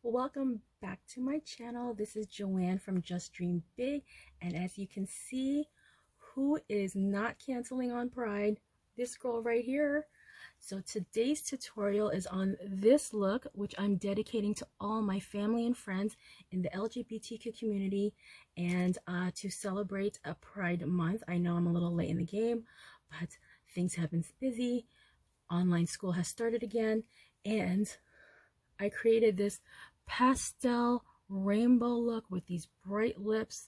Welcome back to my channel. This is Joanne from Just Dream Big, and as you can see, who is not canceling on Pride? This girl right here. So today's tutorial is on this look, which I'm dedicating to all my family and friends in the LGBTQ community, and to celebrate a Pride month. I know I'm a little late in the game, but things have been busy. Online school has started again, and I created this pastel rainbow look with these bright lips.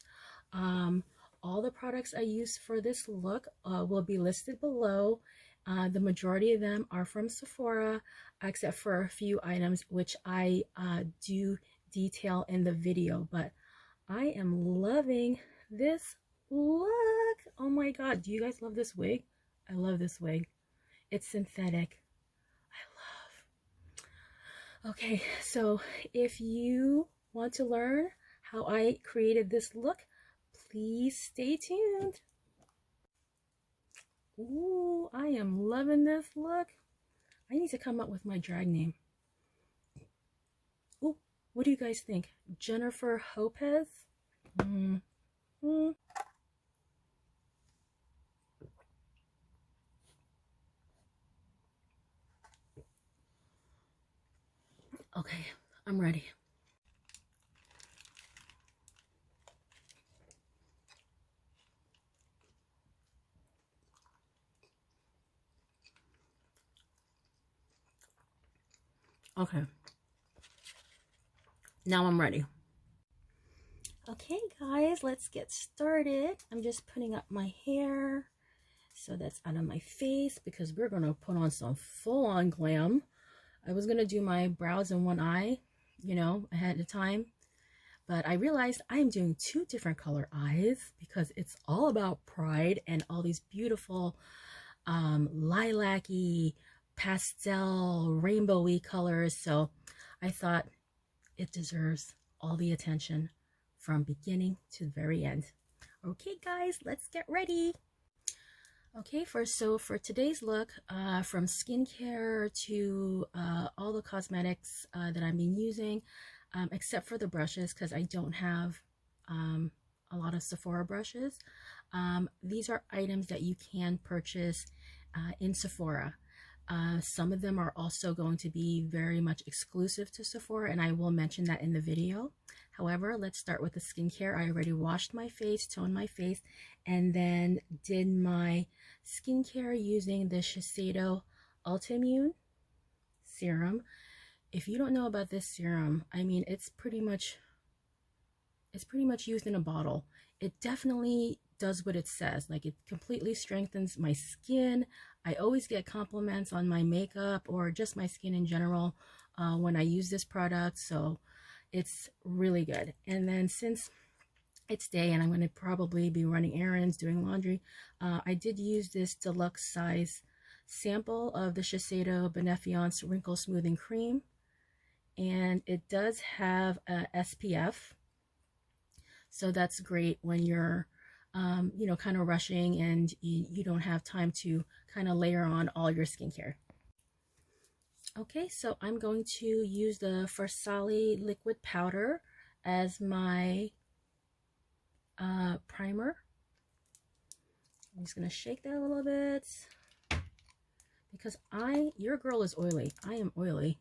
All the products I use for this look will be listed below. The majority of them are from Sephora, except for a few items which I do detail in the video. But I am loving this look. Oh my god, do you guys love this wig? I love this wig. It's synthetic. Okay, so if you want to learn how I created this look, please stay tuned. Ooh, I am loving this look. I need to come up with my drag name. Ooh, what do you guys think? Jennifer Lopez? Okay, I'm ready. Okay, now I'm ready. Okay guys, let's get started. I'm just putting up my hair so that's out of my face because we're gonna put on some full-on glam. I was gonna do my brows and one eye, you know, ahead of time, but I realized I'm doing two different color eyes because it's all about Pride and all these beautiful lilac-y, pastel, rainbowy colors. So I thought it deserves all the attention from beginning to the very end. Okay guys, let's get ready. Okay, for today's look, from skincare to all the cosmetics that I've been using, except for the brushes because I don't have a lot of Sephora brushes. These are items that you can purchase in Sephora. Some of them are also going to be very much exclusive to Sephora, and I will mention that in the video. However, let's start with the skincare. I already washed my face, toned my face, and then did my skincare using the Shiseido Ultimune serum. If you don't know about this serum, I mean, it's pretty much used in a bottle. It definitely does what it says. Like, it completely strengthens my skin. I always get compliments on my makeup or just my skin in general when I use this product, so it's really good. And then since it's day and I'm going to probably be running errands, doing laundry, I did use this deluxe size sample of the Shiseido Benefiance Wrinkle Smoothing Cream, and it does have a SPF, so that's great when you're you know, kind of rushing and you don't have time to kind of layer on all your skincare. Okay, so I'm going to use the Farsali liquid powder as my primer. I'm just going to shake that a little bit because your girl is oily. I am oily,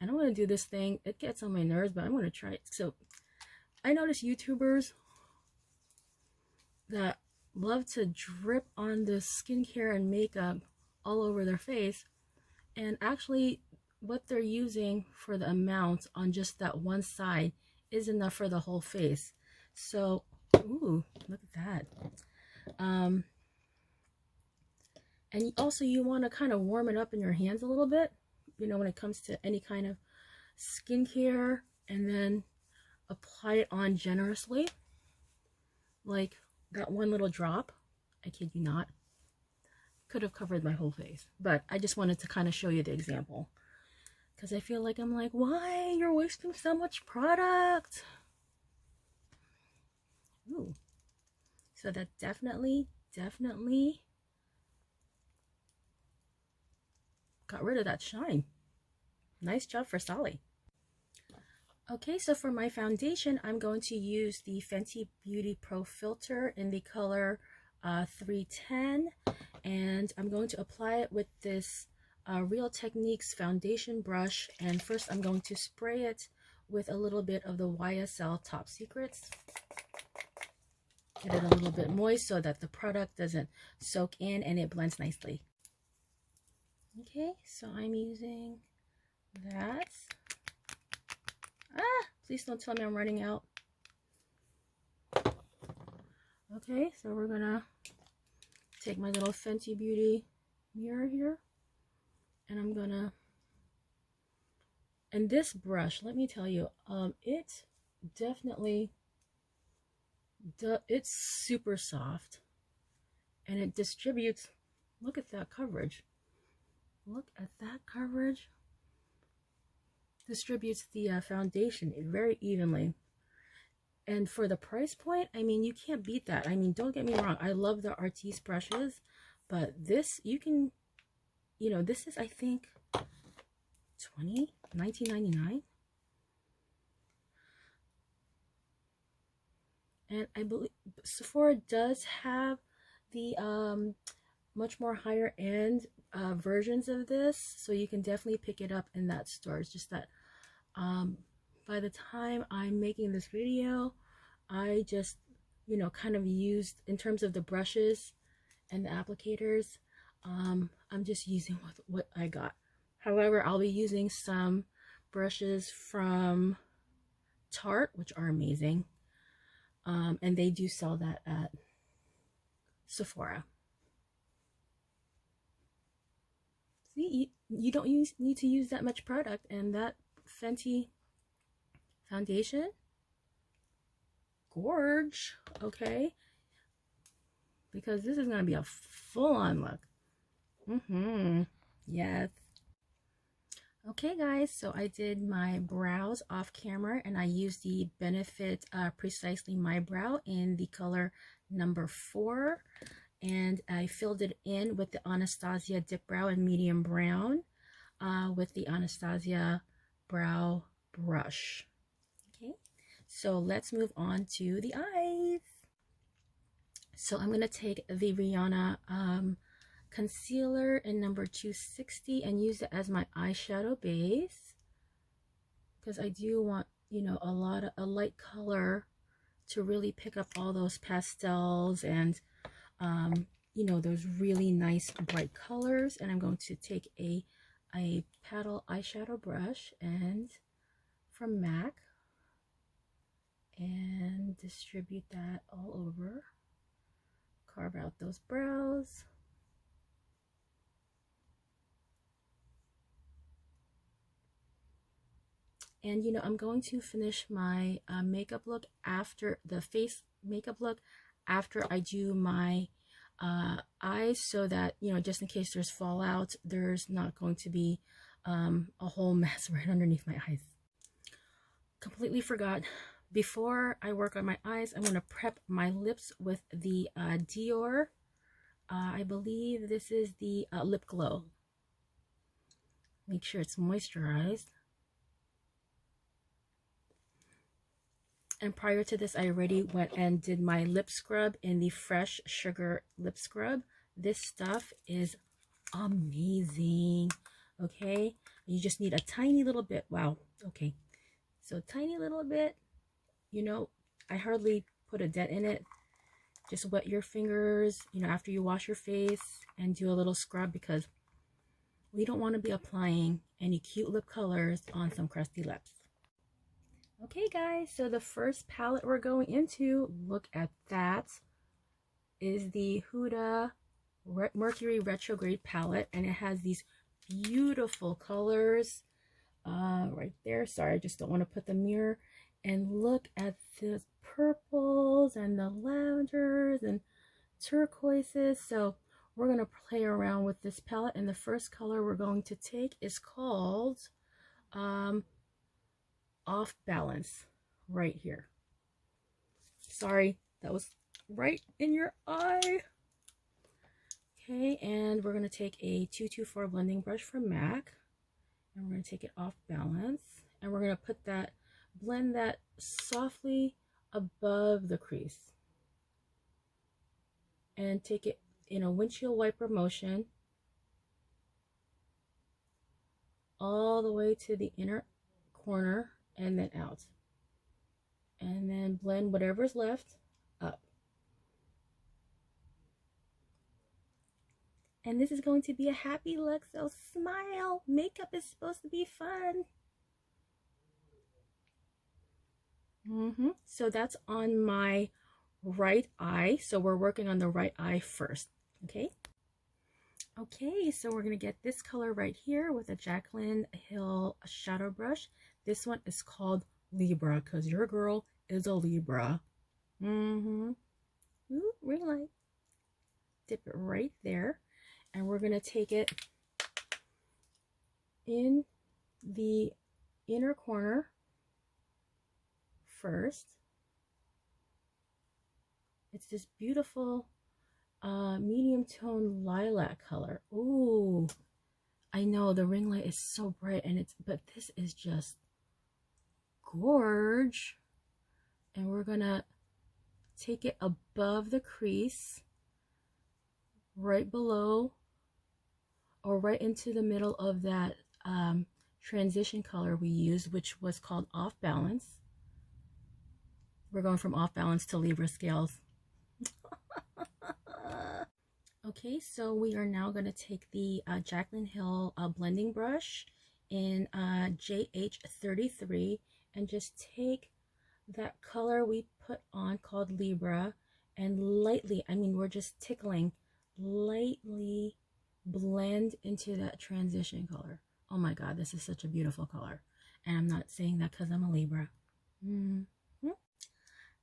and I'm going to do this thing. It gets on my nerves, but I'm going to try it. So I notice YouTubers that love to drip on the skincare and makeup all over their face, and actually what they're using for the amount on just that one side is enough for the whole face. So, ooh, look at that. And also you want to kind of warm it up in your hands a little bit, you know, when it comes to any kind of skincare, and then apply it on generously, like that one little drop. I kid you not, could have covered my whole face, but I just wanted to kind of show you the example because I feel like I'm like, why you're wasting so much product? Ooh, so that definitely got rid of that shine. Nice job, Farsali. Okay, so for my foundation, I'm going to use the Fenty Beauty Pro Filter in the color 310, and I'm going to apply it with this Real Techniques foundation brush. And first I'm going to spray it with a little bit of the YSL Top Secrets. Get it a little bit moist so that the product doesn't soak in and it blends nicely. Okay, so I'm using that. Please don't tell me I'm running out. Okay, so we're gonna take my little Fenty Beauty mirror here, and I'm gonna, and this brush, let me tell you, it definitely, it's super soft, and it distributes, look at that coverage. Look at that coverage. Distributes the foundation very evenly. And for the price point, I mean, you can't beat that. I mean, don't get me wrong, I love the Artiste brushes, but this, you can, you know, this is, I think, $19.99. And I believe Sephora does have the much more higher end versions of this, so you can definitely pick it up in that store. It's just that by the time I'm making this video, I just, you know, kind of used, in terms of the brushes and the applicators, I'm just using what I got. However, I'll be using some brushes from Tarte, which are amazing, and they do sell that at Sephora. See, you don't need to use that much product, and that Fenty foundation, gorge, okay? Because this is going to be a full-on look. Yes. Okay, guys, so I did my brows off camera, and I used the Benefit Precisely My Brow in the color number 4. And I filled it in with the Anastasia Dip Brow in medium brown with the Anastasia Brow Brush. Okay, so let's move on to the eyes. So I'm going to take the Rihanna concealer in number 260 and use it as my eyeshadow base, because I do want, you know, a light color to really pick up all those pastels and you know, those really nice bright colors. And I'm going to take a paddle eyeshadow brush and from MAC and distribute that all over. Carve out those brows. And, you know, I'm going to finish my makeup look after the face makeup look after I do my eyes, so that, you know, just in case there's fallout, there's not going to be a whole mess right underneath my eyes. Completely forgot, before I work on my eyes, I'm going to prep my lips with the Dior, I believe this is the lip glow. Make sure it's moisturized. And prior to this, I already went and did my lip scrub in the Fresh Sugar lip scrub. This stuff is amazing. Okay, you just need a tiny little bit. Wow. Okay, so tiny little bit, you know, I hardly put a dent in it. Just wet your fingers, you know, after you wash your face, and do a little scrub, because we don't want to be applying any cute lip colors on some crusty lips. Okay, guys, so the first palette we're going into, look at that, is the Huda Mercury Retrograde palette, and it has these beautiful colors right there. Sorry, I just don't want to put the mirror. And look at the purples and the lavenders and turquoises. So we're going to play around with this palette, and the first color we're going to take is called Off Balance, right here. Sorry, that was right in your eye. Okay, and we're going to take a 224 blending brush from MAC, and we're going to take it Off Balance, and we're going to put that blend that softly above the crease and take it in a windshield wiper motion all the way to the inner corner and then out, and then blend whatever's left up. And this is going to be a happy look, so smile. Makeup is supposed to be fun. So that's on my right eye. So we're working on the right eye first, okay? Okay, so we're gonna get this color right here with a Jaclyn Hill shadow brush. This one is called Libra because your girl is a Libra. Ooh, ring light. Dip it right there. And we're gonna take it in the inner corner first. It's this beautiful medium tone lilac color. Ooh, I know the ring light is so bright, and but this is just gorge. And we're gonna take it above the crease, right below, or right into the middle of that transition color we used, which was called Off Balance. We're going from Off Balance to Libra scales. Okay, so we are now going to take the Jaclyn Hill blending brush in JH33 and just take that color we put on called Libra and lightly, I mean we're just tickling, lightly blend into that transition color. Oh my god, this is such a beautiful color. And I'm not saying that because I'm a Libra. And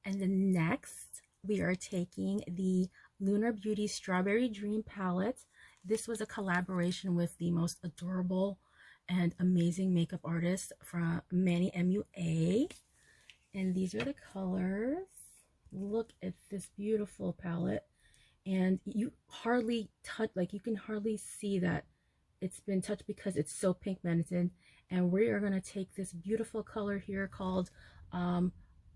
then next we are taking the Lunar Beauty Strawberry Dream palette. This was a collaboration with the most adorable and amazing makeup artist from Manny MUA. And these are the colors. Look at this beautiful palette. And you hardly touch, like you can hardly see that it's been touched because it's so pigmented. And we are going to take this beautiful color here called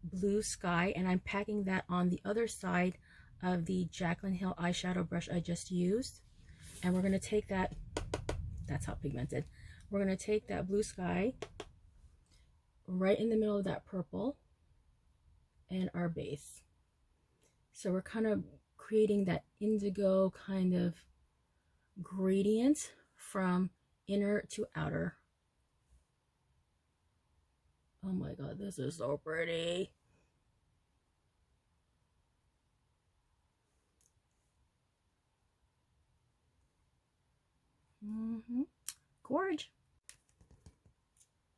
Blue Sky, and I'm packing that on the other side of the Jaclyn Hill eyeshadow brush I just used. And we're going to take that, that's how pigmented, we're going to take that Blue Sky right in the middle of that purple and our base. So we're kind of creating that indigo kind of gradient from inner to outer. Oh my god, this is so pretty. Gorge.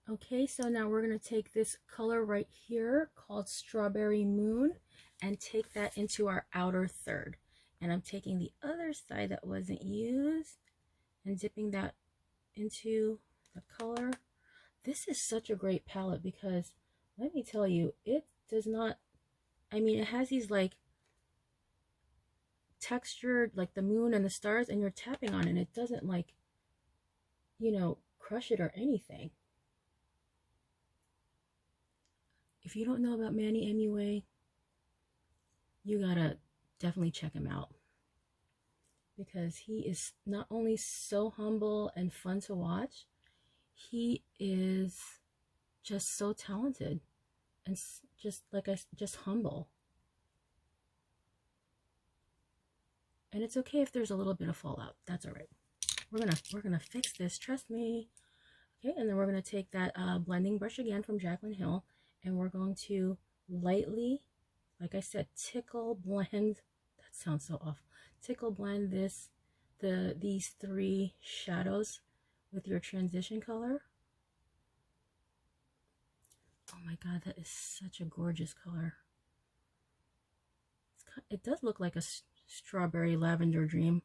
Okay, so now we're going to take this color right here called Strawberry Moon and take that into our outer third. And I'm taking the other side that wasn't used and dipping that into the color. This is such a great palette because let me tell you, it does not, I mean, it has these like textured, like the moon and the stars, and you're tapping on it and it doesn't like, you know, crush it or anything. If you don't know about Manny MUA, you gotta definitely check him out because he is not only so humble and fun to watch, he is just so talented and just like just humble. And it's okay if there's a little bit of fallout. That's all right. We're gonna fix this. Trust me. Okay, and then we're gonna take that blending brush again from Jaclyn Hill, and we're going to lightly, like I said, tickle blend. That sounds so awful. Tickle blend these three shadows with your transition color. Oh my god, that is such a gorgeous color. It does look like a strawberry lavender dream.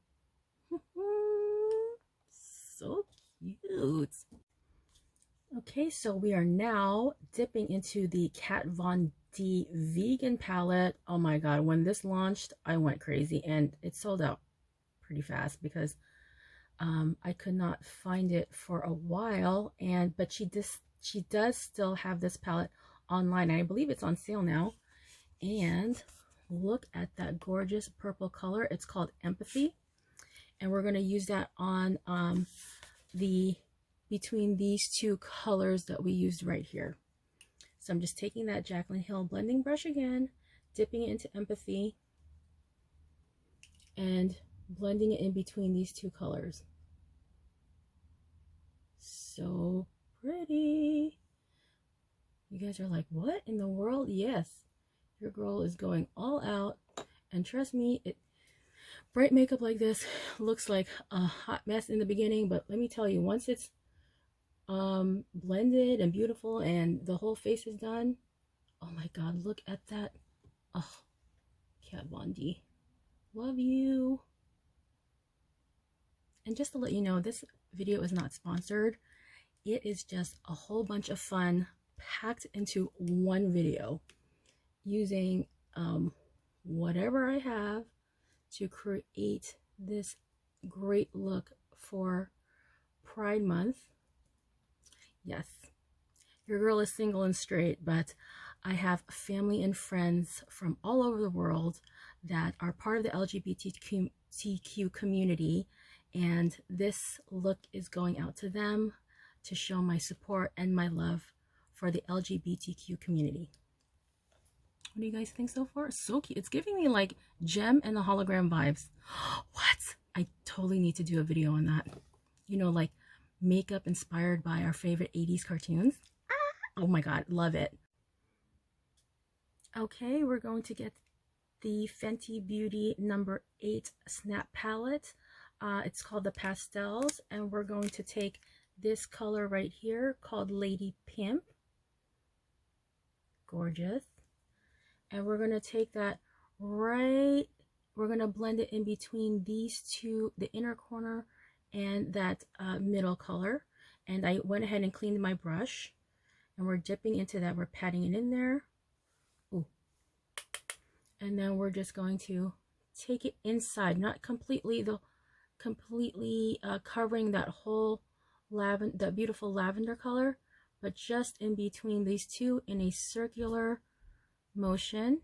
So cute. Okay, so we are now dipping into the Kat Von D vegan palette. Oh my god, when this launched, I went crazy and it sold out pretty fast because I could not find it for a while. But she does still have this palette online. I believe it's on sale now. And look at that gorgeous purple color. It's called Empathy. And we're going to use that on between these two colors that we used right here. So I'm just taking that Jaclyn Hill blending brush again, dipping it into Empathy, and blending it in between these two colors. So pretty. You guys are like, what in the world? Yes, your girl is going all out. And trust me, bright makeup like this looks like a hot mess in the beginning, but let me tell you, once it's blended and beautiful and the whole face is done, oh my god, look at that. Oh, Kat Von D, love you. And just to let you know, this video is not sponsored. It is just a whole bunch of fun packed into one video using whatever I have to create this great look for Pride Month. Yes, your girl is single and straight, but I have family and friends from all over the world that are part of the LGBTQ community, and this look is going out to them to show my support and my love for the LGBTQ community. What do you guys think so far? So cute. It's giving me like Gem and the hologram vibes. What? I totally need to do a video on that. You know, like makeup inspired by our favorite 80s cartoons. Oh my god, love it. Okay, we're going to get the Fenty Beauty number 8 Snap Palette. It's called the Pastels, and we're going to take this color right here called Lady Pimp. Gorgeous. And we're going to take that we're going to blend it in between these two, the inner corner and that middle color. And I went ahead and cleaned my brush, and we're dipping into that. We're patting it in there. Ooh. And then we're just going to take it inside, not completely, covering that whole that beautiful lavender color, but just in between these two in a circular motion.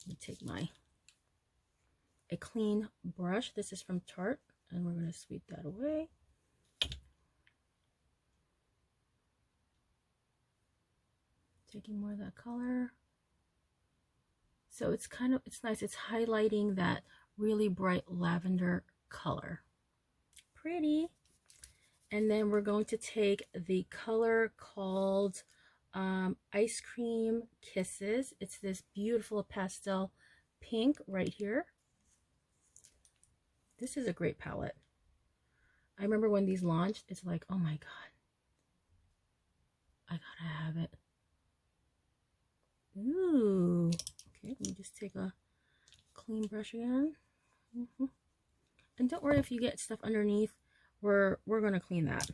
Let me take a clean brush. This is from Tarte, and we're going to sweep that away. Taking more of that color. So it's nice. It's highlighting that really bright lavender color. Pretty. And then we're going to take the color called Ice Cream Kisses. It's this beautiful pastel pink right here. This is a great palette. I remember when these launched, it's like, oh my god, I gotta have it. Ooh. Okay, let me just take a clean brush again. And don't worry if you get stuff underneath. We're gonna clean that.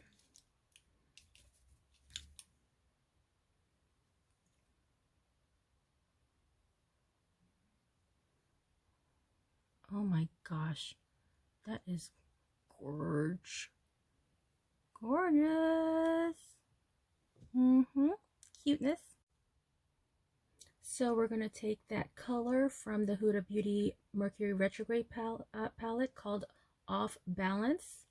Oh my gosh, that is gorgeous. Cuteness. So we're going to take that color from the Huda Beauty Mercury Retrograde palette called Off Balance,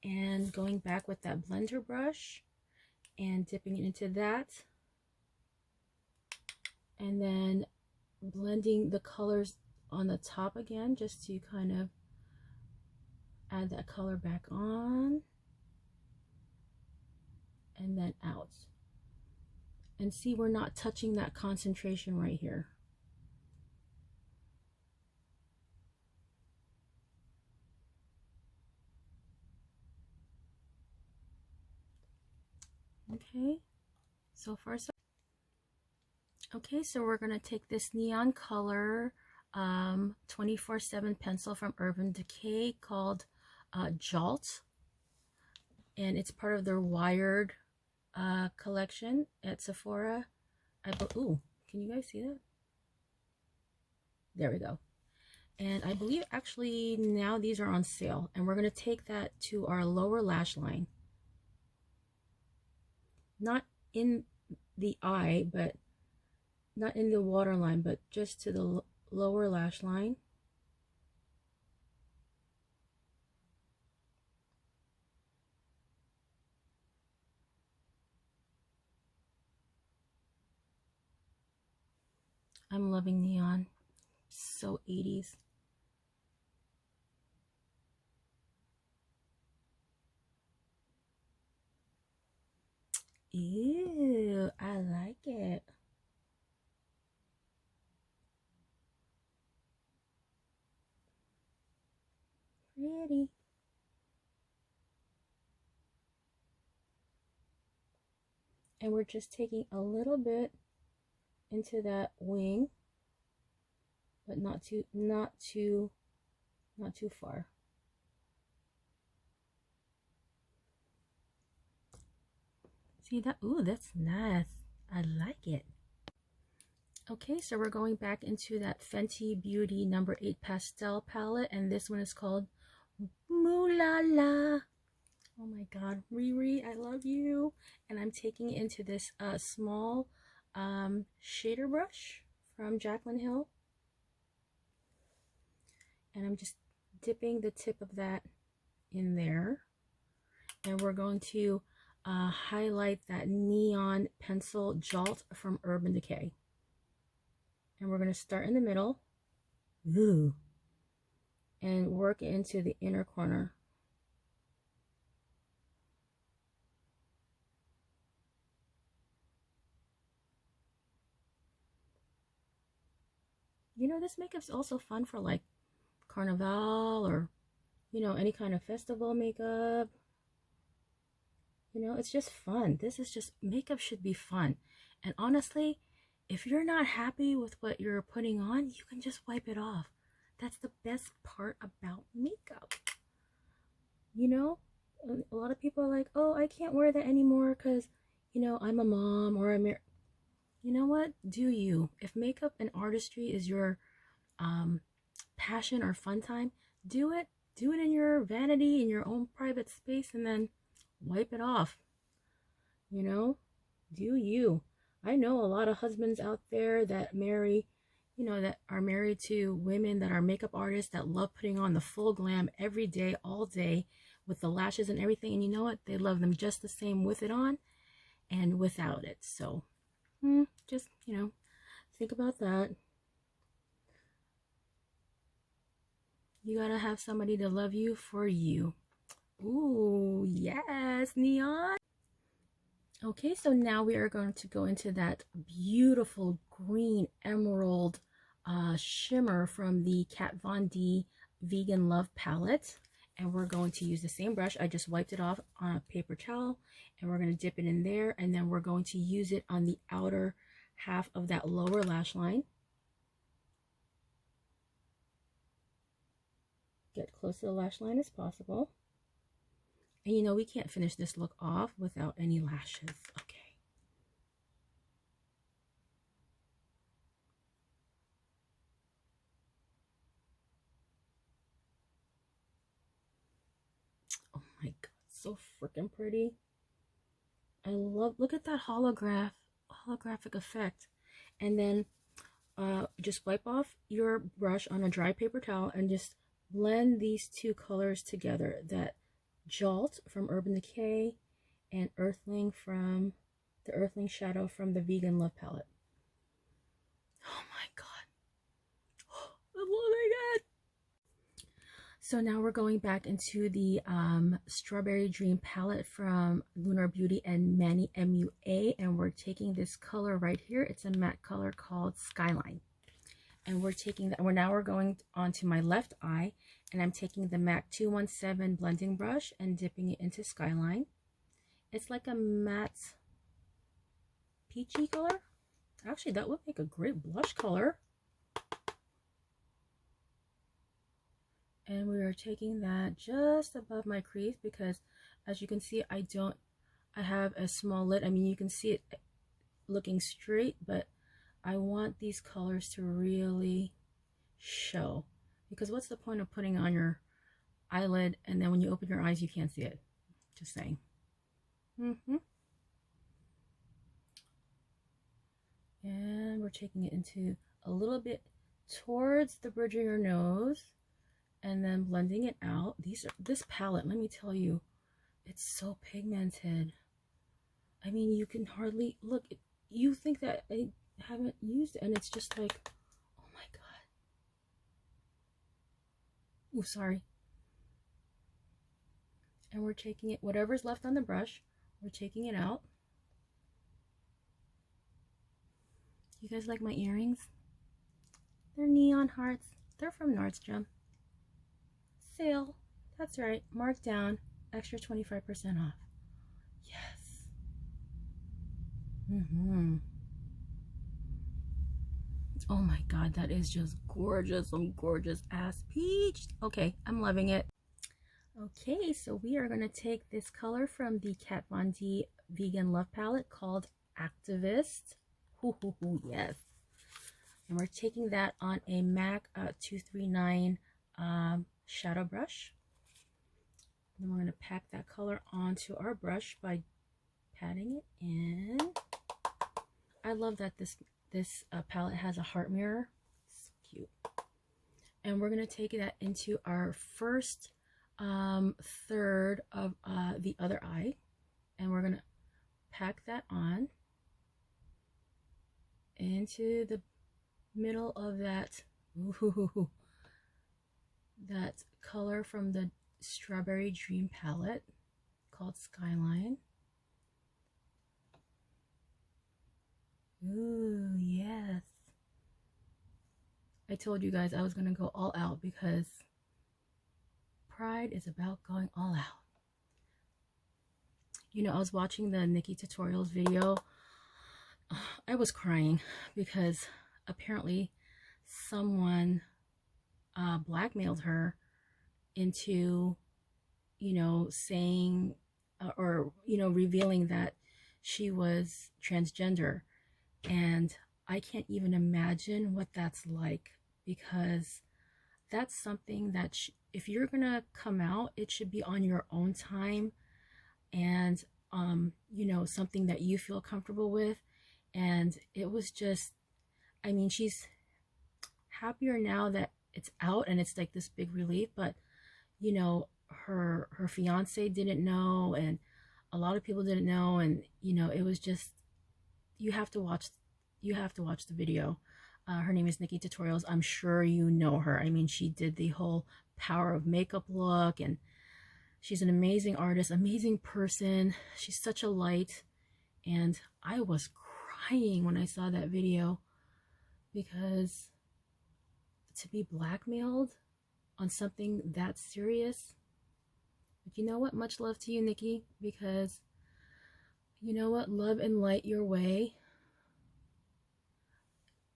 and going back with that blender brush and dipping it into that, and then blending the colors on the top again just to kind of add that color back on and then out. And see, we're not touching that concentration right here. Okay, so far so. Okay, so we're gonna take this neon color 24/7 pencil from Urban Decay called Jolt, and it's part of their Wired collection at Sephora. Ooh, can you guys see that? There we go. And I believe actually now these are on sale, and we're going to take that to our lower lash line. not in the eye, but not in the waterline, but just to the lower lash line. I'm loving neon. So 80s. Ew, I like it. Pretty. And we're just taking a little bit into that wing, but not too far. See that? Ooh, that's nice. I like it. Okay, so we're going back into that Fenty Beauty number 8 pastel palette, and this one is called Moolah La. Oh my god, Riri, I love you. And I'm taking it into this small shader brush from Jaclyn Hill. And I'm just dipping the tip of that in there. And we're going to highlight that neon pencil Jolt from Urban Decay. And we're going to start in the middle. Ooh. And work into the inner corner. You know, this makeup's also fun for like Carnival or, you know, any kind of festival makeup. You know, it's just fun. This is just, makeup should be fun. And honestly, if you're not happy with what you're putting on, you can just wipe it off. That's the best part about makeup. You know, a lot of people are like, oh, I can't wear that anymore because, you know, I'm a mom or I'm, you know what? Do you? If makeup and artistry is your passion or fun time, do it. Do it in your vanity, in your own private space, and then wipe it off. You know, do you? I know a lot of husbands out there that marry, you know, that are married to women that are makeup artists that love putting on the full glam every day, all day, with the lashes and everything. And you know what? They love them just the same with it on and without it. So, just, you know, think about that. You gotta have somebody to love you for you. Ooh, yes, neon. Okay, so now we are going to go into that beautiful green emerald shimmer from the Kat Von D Vegan Love palette. And we're going to use the same brush. I just wiped it off on a paper towel. And we're going to dip it in there. And then we're going to use it on the outer half of that lower lash line. Get close to the lash line as possible. And you know, we can't finish this look off without any lashes. Okay. Oh my god, so freaking pretty. I love, look at that holographic effect. And then just wipe off your brush on a dry paper towel and just blend these two colors together. That Jolt from Urban Decay and Earthling from the Earthling Shadow from the Vegan Love palette. Oh my god. I'm loving it. So now we're going back into the Strawberry Dream palette from Lunar Beauty and Manny MUA, and we're taking this color right here. It's a matte color called Skyline. And we're taking that, we're going on to my left eye, and I'm taking the MAC 217 blending brush and dipping it into Skyline. It's like a matte peachy color. Actually, that would make a great blush color. And we are taking that just above my crease because, as you can see, I have a small lid. I mean, you can see it looking straight, but I want these colors to really show. Because what's the point of putting on your eyelid and then when you open your eyes, you can't see it? Just saying. And we're taking it into a little bit towards the bridge of your nose and then blending it out. This palette, let me tell you, it's so pigmented. I mean, you can hardly look. You think that I haven't used it, and it's just like, oh my god. Oh, sorry. And we're taking it, whatever's left on the brush, we're taking it out. You guys like my earrings? They're neon hearts. They're from Nordstrom. Sale. That's right. Marked down. Extra 25% off. Yes. Oh my god, that is just gorgeous. Some gorgeous ass peach. Okay, I'm loving it. Okay, so we are going to take this color from the Kat Von D Vegan Love Palette called Activist. Yes. And we're taking that on a MAC 239 shadow brush. Then we're going to pack that color onto our brush by patting it in. I love that this palette has a heart mirror. It's cute. And we're going to take that into our first third of the other eye. And we're going to pack that on into the middle of that that color from the Strawberry Dream palette called Skyline. Ooh, yes. I told you guys I was gonna go all out because Pride is about going all out. You know, I was watching the Nikki Tutorials video. I was crying because apparently someone blackmailed her into, you know, saying or, you know, revealing that she was transgender. And I can't even imagine what that's like, because that's something that if you're gonna come out, it should be on your own time, and you know, something that you feel comfortable with. And it was just, I mean, she's happier now that it's out and it's like this big relief, but you know, her fiance didn't know, and a lot of people didn't know, and you know, it was just, you have to watch the video. Her name is Nikki Tutorials. I'm sure you know her. I mean, she did the whole power of makeup look, and she's an amazing artist, amazing person. She's such a light. And I was crying when I saw that video, because to be blackmailed on something that serious. But you know what? Much love to you, Nikki, because you know what? Love and light your way.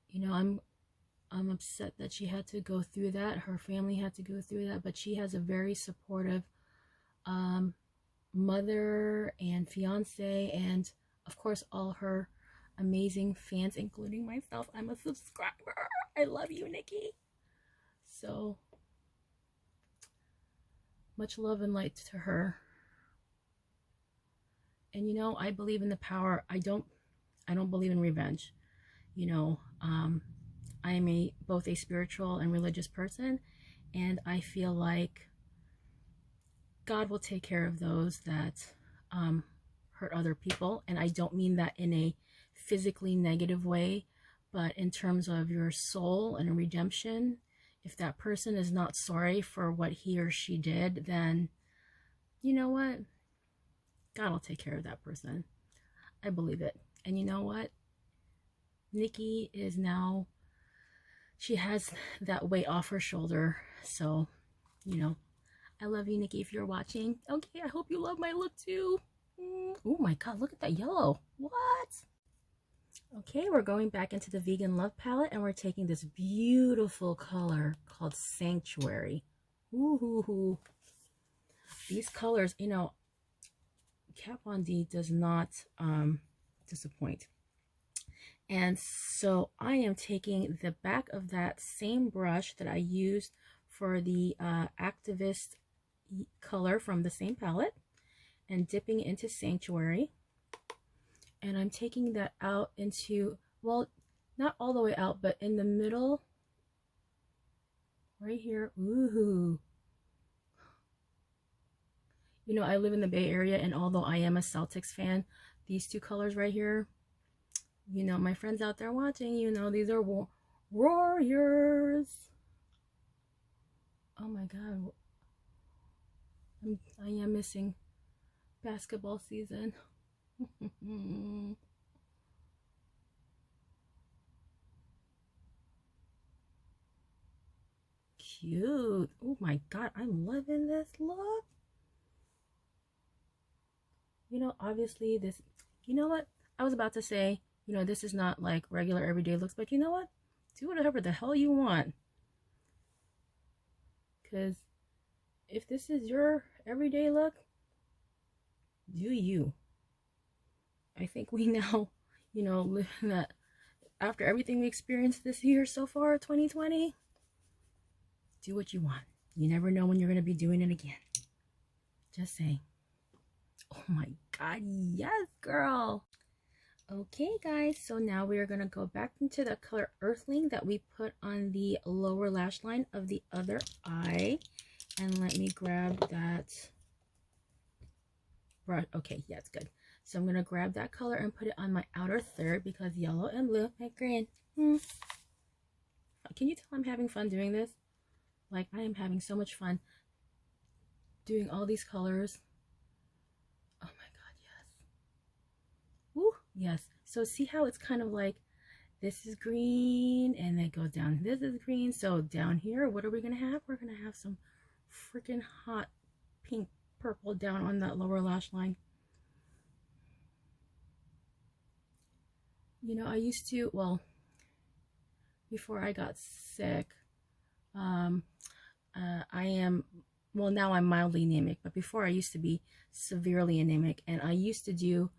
You know, I'm upset that she had to go through that. Her family had to go through that, but she has a very supportive mother and fiance, and of course all her amazing fans, including myself. I'm a subscriber. I love you, Nikki. So much love and light to her. And you know, I believe in the power. I don't believe in revenge. You know, I am both a spiritual and religious person, and I feel like God will take care of those that hurt other people. And I don't mean that in a physically negative way, but in terms of your soul and redemption. If that person is not sorry for what he or she did, then you know what? God will take care of that person. I believe it. And you know what? Nikki is now, she has that weight off her shoulder. So, you know, I love you, Nikki, if you're watching. Okay, I hope you love my look too. Oh my God, look at that yellow. What? Okay, we're going back into the Vegan Love palette, and we're taking this beautiful color called Sanctuary. Ooh, these colors, you know, Kat Von D does not disappoint. And so I am taking the back of that same brush that I used for the Activist color from the same palette and dipping into Sanctuary. And I'm taking that out into well, not all the way out, but in the middle, right here. Ooh. You know, I live in the Bay Area, and although I am a Celtics fan, these two colors right here, you know, my friends out there watching, you know, these are Warriors. Oh my God. I am missing basketball season. Cute. Oh my God, I'm loving this look. You know, obviously this, you know what? I was about to say, you know, this is not like regular everyday looks, but you know what? Do whatever the hell you want. Because if this is your everyday look, do you. I think we now, you know, live in that after everything we experienced this year so far, 2020, do what you want. You never know when you're going to be doing it again. Just saying. Oh my God, yes, girl. Okay, guys, so now we are going to go back into the color Earthling that we put on the lower lash line of the other eye. And let me grab that brush. Okay, yeah, it's good. So I'm going to grab that color and put it on my outer third because yellow and blue make green. Can you tell I'm having fun doing this? Like, I am having so much fun doing all these colors. Oh my God, yes. Woo, yes. So see how it's kind of like, this is green and then go down. This is green. So down here, what are we going to have? We're going to have some freaking hot pink purple down on that lower lash line. You know, I used to, well, before I got sick, I am, well, now I'm mildly anemic, but before I used to be severely anemic, and I used to do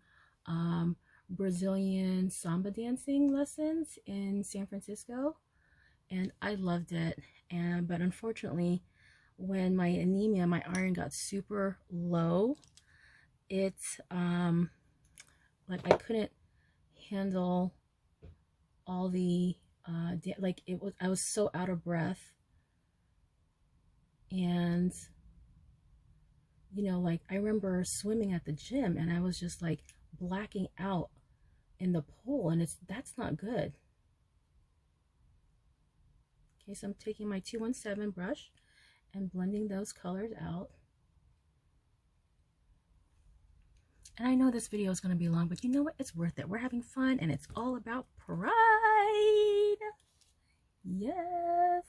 Brazilian samba dancing lessons in San Francisco, and I loved it. But unfortunately, when my anemia, my iron got super low, it's like I couldn't handle all the like it was, I was so out of breath. And you know, like I remember swimming at the gym and I was just like blacking out in the pool, and that's not good. Okay, so I'm taking my 217 brush and blending those colors out. And I know this video is going to be long, but you know what? It's worth it. We're having fun, and it's all about pride. Yes.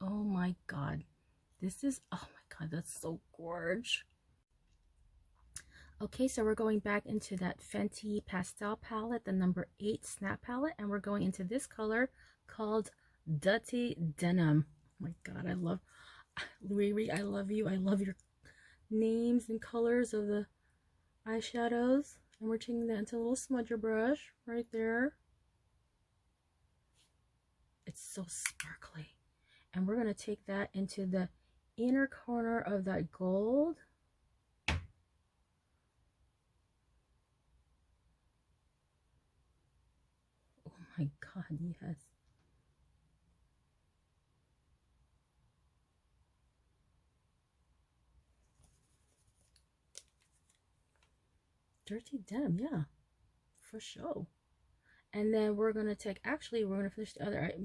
Oh my God. This is, oh my God, that's so gorgeous. Okay, so we're going back into that Fenty Pastel palette, the number 8 Snap palette, and we're going into this color called Dirty Denim. Oh my God, I love, Riri, I love you. I love your names and colors of the eyeshadows. And we're taking that into a little smudger brush right there. It's so sparkly. And we're going to take that into the inner corner of that gold. Oh my God, yes. Dirty Denim, yeah, for sure. And then we're going to take, actually, we're going to finish the other, right,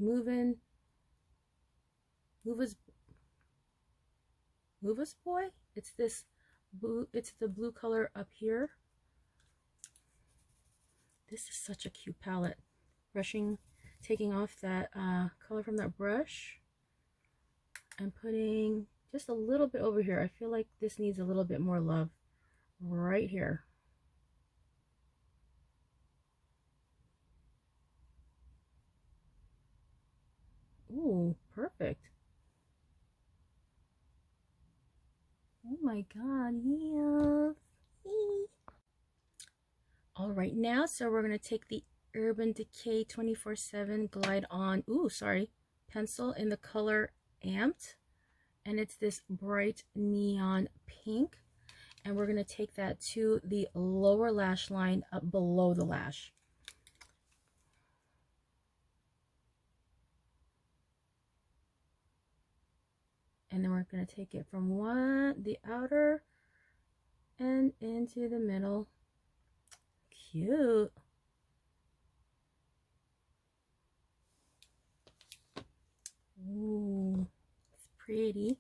Mova's Boy. It's this blue, it's the blue color up here. This is such a cute palette. Brushing, taking off that color from that brush and putting just a little bit over here. I feel like this needs a little bit more love right here. Ooh, perfect. Oh my God, yes. All right, now, so we're going to take the Urban Decay 24/7 Glide On, pencil in the color Amped. And it's this bright neon pink. And we're going to take that to the lower lash line up below the lash. And then we're going to take it from the outer and into the middle. Cute. Ooh, it's pretty.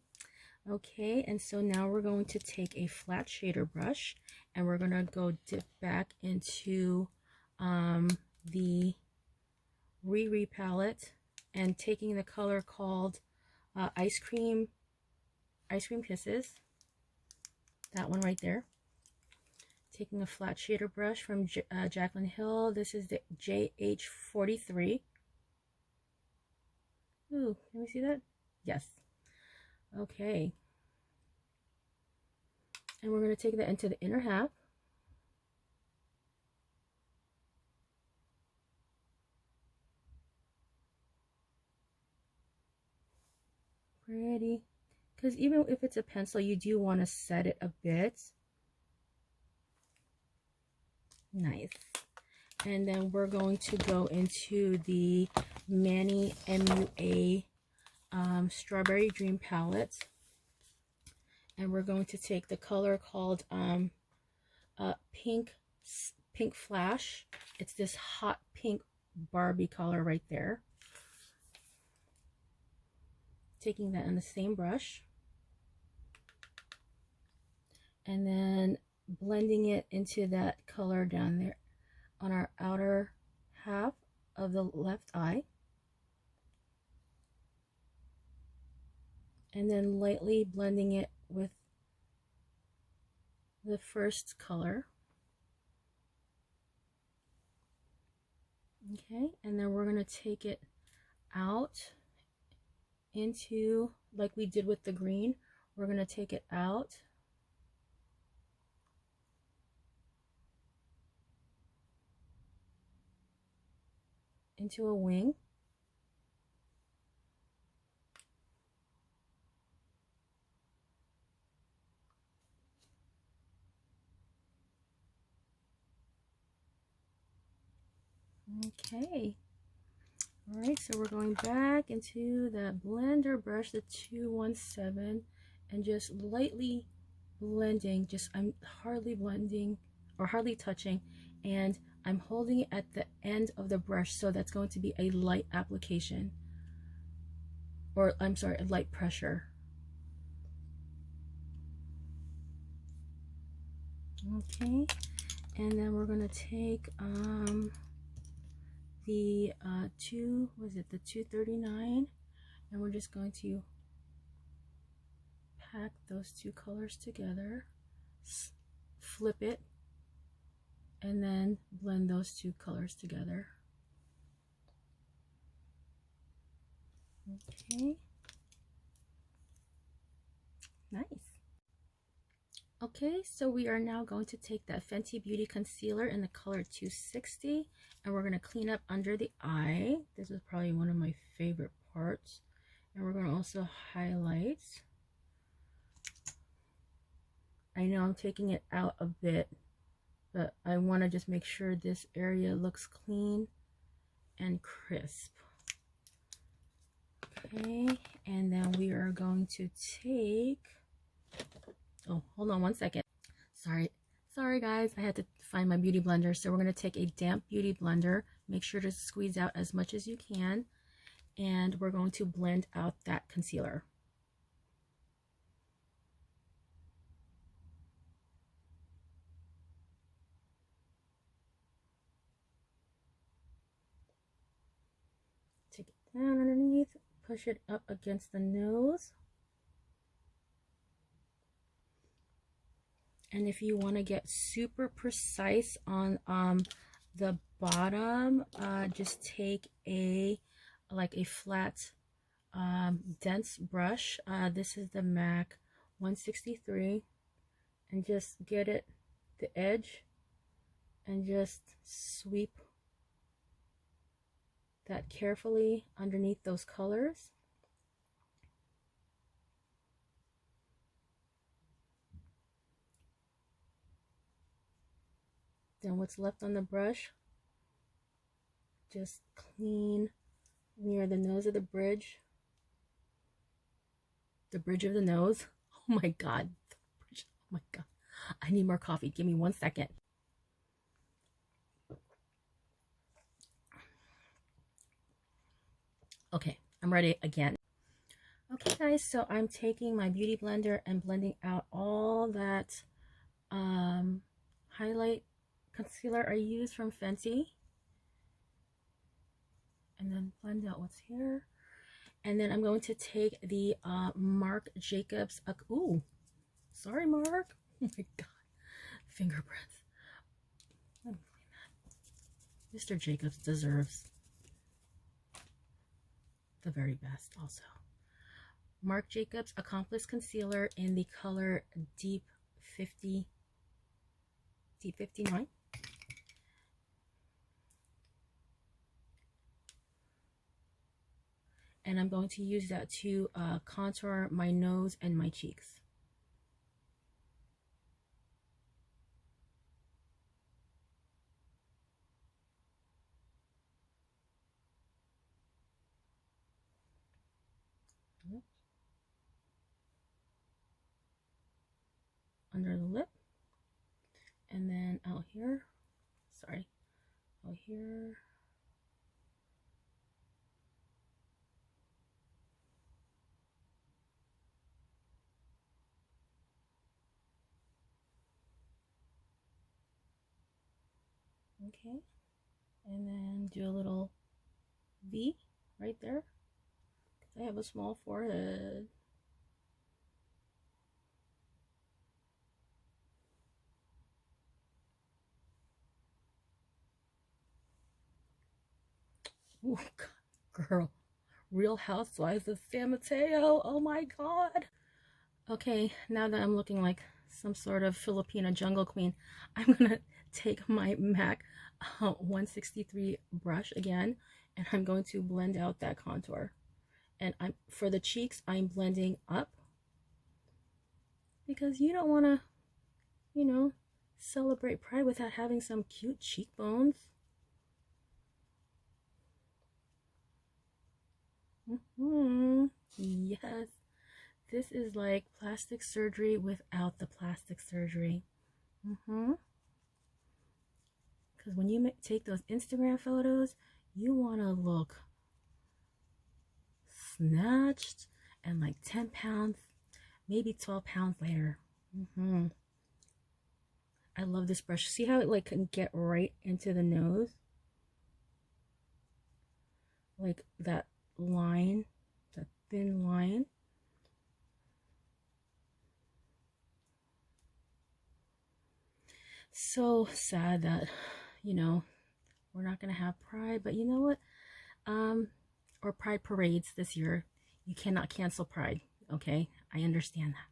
Okay, and so now we're going to take a flat shader brush and we're going to go dip back into the Riri palette and taking the color called Ice Cream Kisses, that one right there. Taking a flat shader brush from Jaclyn Hill. This is the JH43. Ooh, can we see that? Yes. Okay. And we're going to take that into the inner half. Pretty. Because even if it's a pencil, you do want to set it a bit. Nice. And then we're going to go into the Manny MUA Strawberry Dream palette. And we're going to take the color called Pink Flash. It's this hot pink Barbie color right there. Taking that on the same brush. And then blending it into that color down there on our outer half of the left eye. And then lightly blending it with the first color. Okay, and then we're going to take it out into, like we did with the green, we're going to take it out into a wing. Okay. All right, so we're going back into that blender brush, the 217, and just lightly blending. I'm hardly blending or hardly touching, and I'm holding it at the end of the brush, so that's going to be a light application, or I'm sorry, a light pressure. Okay, and then we're going to take the the 239, and we're just going to pack those two colors together, flip it, and then blend those two colors together. Okay, nice. Okay, so we are now going to take that Fenty Beauty Concealer in the color 260, and we're going to clean up under the eye. This is probably one of my favorite parts. And we're going to also highlight. I know I'm taking it out a bit, but I want to just make sure this area looks clean and crisp. Okay, and then we are going to take, oh, hold on one second. Sorry guys, I had to find my beauty blender. So we're going to take a damp beauty blender. Make sure to squeeze out as much as you can. And we're going to blend out that concealer. Take it down underneath, push it up against the nose. And if you want to get super precise on the bottom, just take a flat dense brush. This is the MAC 163, and just get it the edge and just sweep that carefully underneath those colors. Then what's left on the brush, just clean near the nose of the bridge. The bridge of the nose. Oh my God. Oh my God. I need more coffee. Give me 1 second. Okay, I'm ready again. Okay guys, so I'm taking my beauty blender and blending out all that highlight concealer I use from Fenty. And then blend out what's here. And then I'm going to take the Marc Jacobs. Ooh, sorry, Marc. Oh my God. Fingerprints. Let me clean that. Mr. Jacobs deserves the very best also. Marc Jacobs Accomplice Concealer in the color Deep 59. And I'm going to use that to contour my nose and my cheeks. Under the lip, and then out here, sorry, out here, okay, and then do a little V right there, because I have a small forehead. Oh, girl, Real Housewives of San Mateo. Oh my God. Okay, now that I'm looking like some sort of Filipina jungle queen, I'm gonna take my MAC 163 brush again, and I'm going to blend out that contour. And for the cheeks, I'm blending up, because you don't want to, you know, celebrate Pride without having some cute cheekbones. Yes, this is like plastic surgery without the plastic surgery. Because when you take those Instagram photos, you want to look snatched and like 10 pounds, maybe 12 pounds later. I love this brush. See how it like can get right into the nose? Like that line, that thin line. So sad that, you know, we're not gonna have Pride, but you know what? Or Pride parades this year. You cannot cancel Pride, okay? I understand that.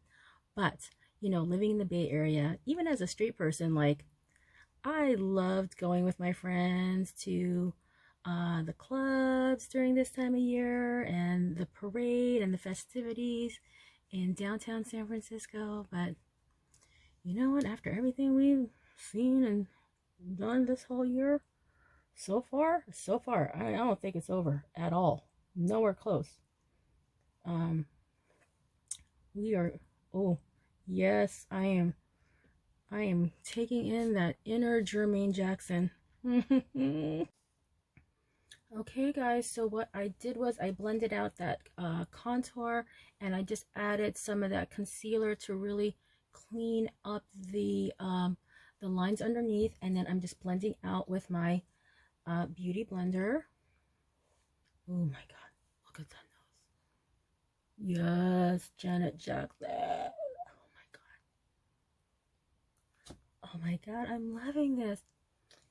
But, you know, living in the Bay Area, even as a straight person, like, I loved going with my friends to the clubs during this time of year, and the parade and the festivities in downtown San Francisco. But you know what? After everything we've seen and done this whole year, so far, I don't think it's over at all. Nowhere close. We are, oh, yes, I am taking in that inner Jermaine Jackson. Okay guys, so what I did was I blended out that contour, and I just added some of that concealer to really clean up the lines underneath, and then I'm just blending out with my beauty blender. Oh my God, look at that nose. Yes, Janet Jackson. Oh my God, I'm loving this.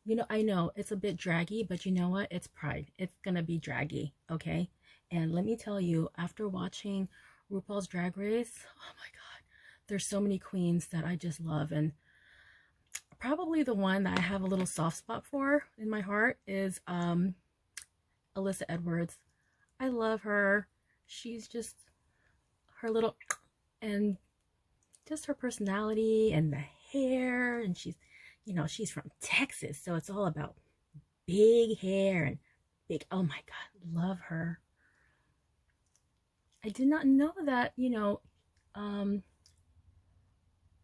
You know, I know it's a bit draggy, but you know what? It's Pride. It's gonna be draggy, okay? And let me tell you, after watching RuPaul's Drag Race, oh my God, there's so many queens that I just love. And probably the one that I have a little soft spot for in my heart is Alyssa Edwards. I love her. She's just her little, and just her personality and the hair, and she's, you know, she's from Texas, so it's all about big hair and big, oh my God, love her. I did not know that,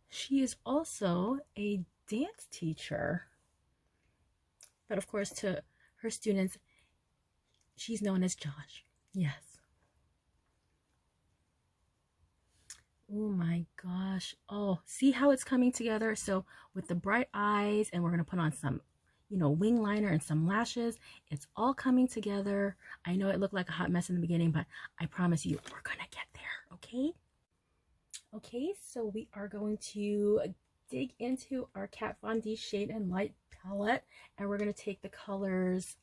she is also a dance teacher. But of course, to her students, she's known as Josh. Yes. Oh my gosh. Oh, see how it's coming together? So with the bright eyes, and we're going to put on some, wing liner and some lashes. It's all coming together. I know it looked like a hot mess in the beginning, but I promise you, we're going to get there, okay? Okay, so we are going to dig into our Kat Von D Shade and Light palette, and we're going to take the colors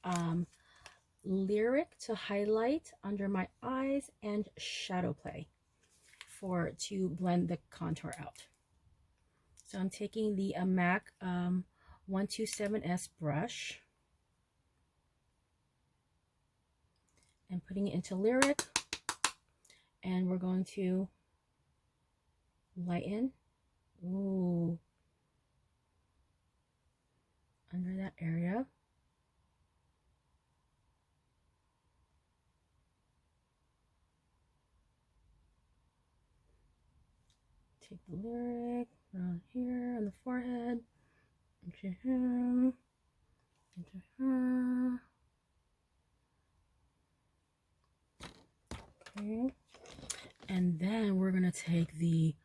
Lyric to highlight under my eyes, and Shadow Play to blend the contour out. So I'm taking the MAC 127S brush and putting it into Lyric, and we're going to lighten under that area. Take the Lyric around here on the forehead, into him, into her. Okay. And then we're going to take the